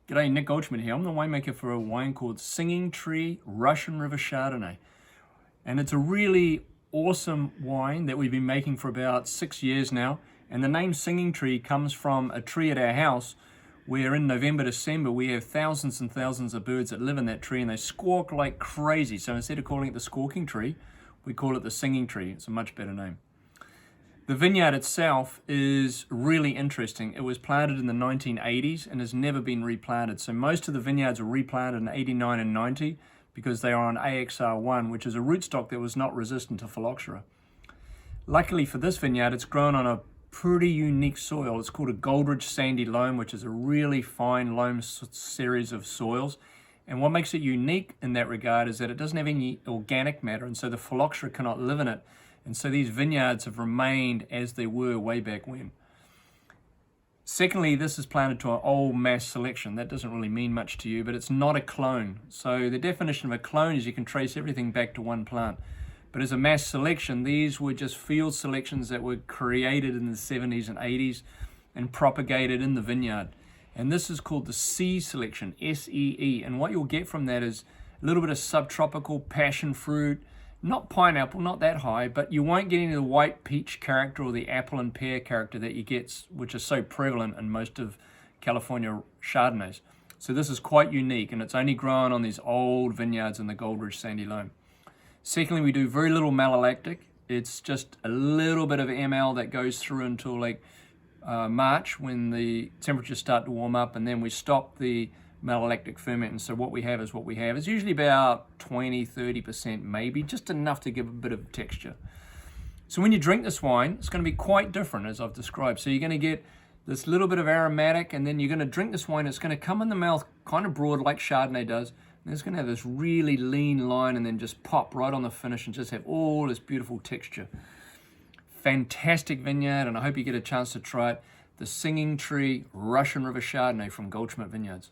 G'day, Nick Goldridge here. I'm the winemaker for a wine called Singing Tree Russian River Chardonnay. And it's a really awesome wine that we've been making for about 6 years now. And the name Singing Tree comes from a tree at our house where in November, December, we have thousands and thousands of birds that live in that tree and they squawk like crazy. So instead of calling it the squawking tree, we call it the singing tree. It's a much better name. The vineyard itself is really interesting. It was planted in the 1980s and has never been replanted. So most of the vineyards were replanted in 89 and 90 because they are on AXR1, which is a rootstock that was not resistant to phylloxera. Luckily for this vineyard, it's grown on a pretty unique soil. It's called a Goldridge sandy loam, which is a really fine loam series of soils. And what makes it unique in that regard is that it doesn't have any organic matter, and so the phylloxera cannot live in it. And so these vineyards have remained as they were way back when. Secondly, this is planted to an old mass selection. That doesn't really mean much to you, but it's not a clone. So the definition of a clone is you can trace everything back to one plant. But as a mass selection, these were just field selections that were created in the 70s and 80s and propagated in the vineyard. And this is called the C selection, S-E-E. And what you'll get from that is a little bit of subtropical passion fruit, not pineapple, not that high, but you won't get any of the white peach character or the apple and pear character that you get, which is so prevalent in most of California Chardonnays. So this is quite unique, and it's only grown on these old vineyards in the Goldridge sandy loam. Secondly, we do very little malolactic. It's just a little bit of ML that goes through until like March when the temperatures start to warm up, and then we stop the malolactic ferment, and so what we have is what we have. It's usually about 20-30%, maybe, just enough to give a bit of texture. So when you drink this wine, it's going to be quite different as I've described. So you're going to get this little bit of aromatic, and then you're going to drink this wine. It's going to come in the mouth kind of broad like Chardonnay does, and it's going to have this really lean line and then just pop right on the finish and just have all this beautiful texture. Fantastic vineyard, and I hope you get a chance to try it. The Singing Tree Russian River Chardonnay from Goldschmidt Vineyards.